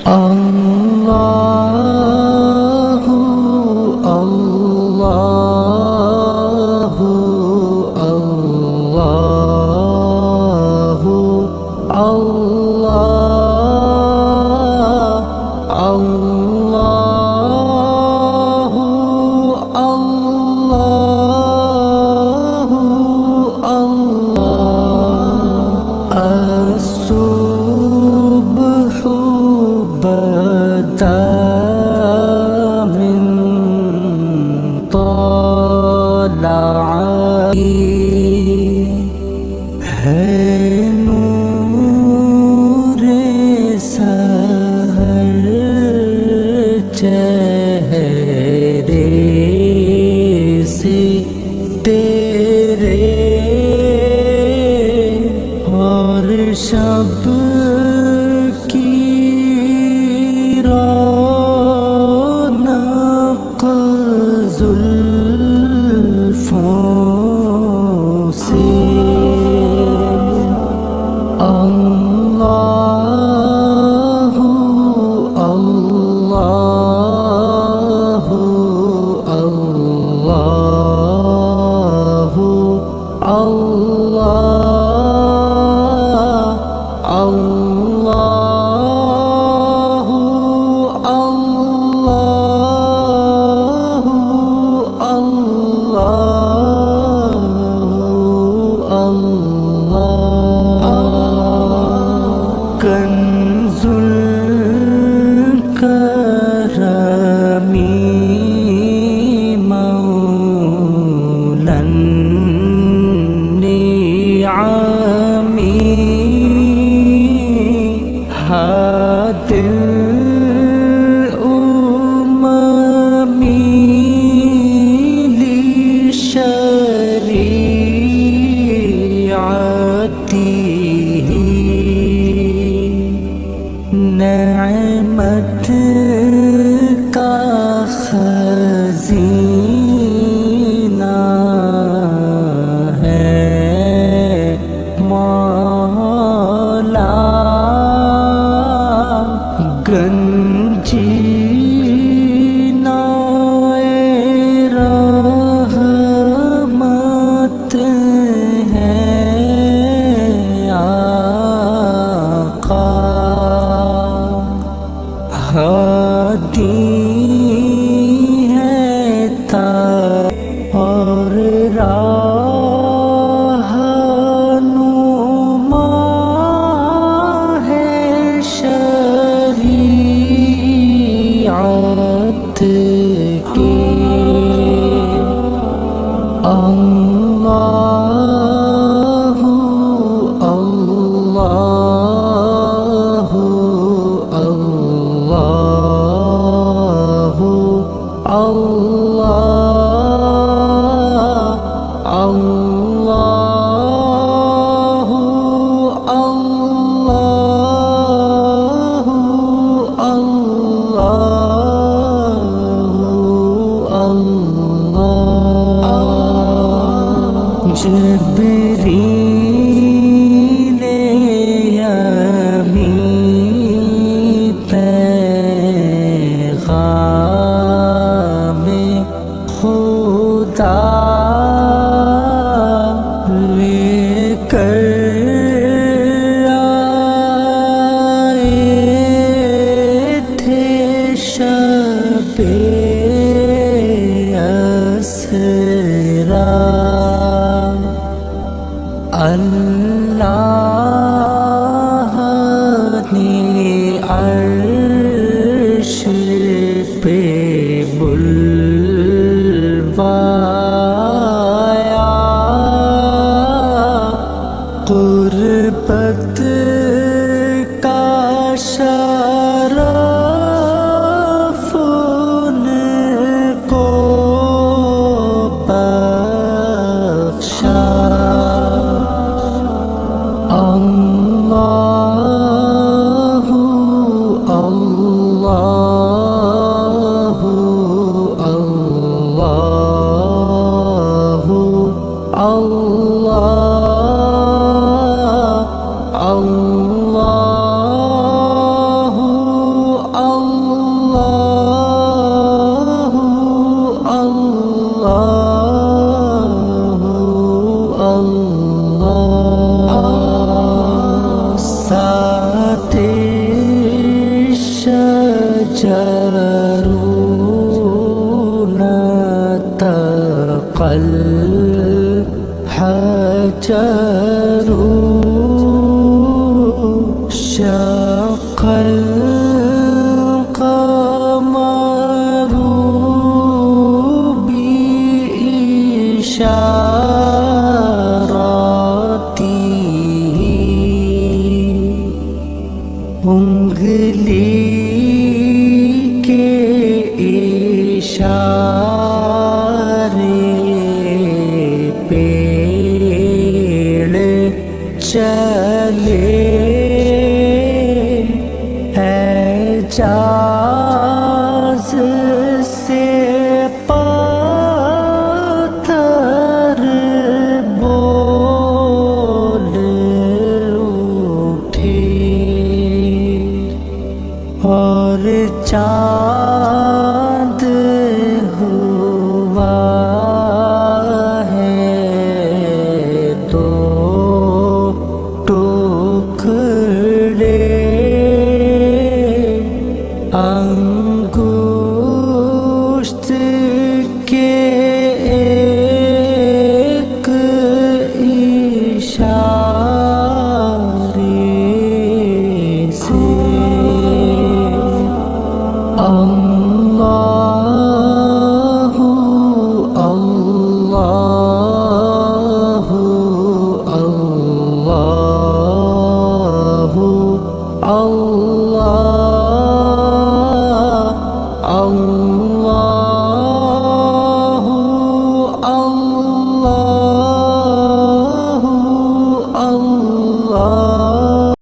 Allahu, Allahu, Allahu, Allah, Allahu, Allahu, Allah. As-subhu bada min tala'i hai noor-e sahar chehre se tere aur shab ki रौनक जुल्फों से अल्लाहु अल्लाहु अल्लाहु अल्लाह अल्लाहु कंजुल करमी मौलन निआमी हादिल उम्मी लिशरीअतिही नेमत का खज़ीना है मौला गंजीना रहमत है आका हादी है ता और राहनुमा है शरीअत के अल्लाहु अल्लाहु अल्लाहु अल्लाह अल्लाहु अल्लाहु अल्लाहु अल्लाह जिब्रील अमीन पैग़ाम खुदा लेकर आए थे शब-ए असरा अल्लाह ने अर्श पे نطق الحجر شق القمر بإشارته انگلی کے اشارے پیڑ چلے اعجاز سے پاتھر بول اٹھے اور چاند ہوا ہے دو ٹکڑے انگشت کے ایک اشارے سے اللہ اللہ اللہ اللہ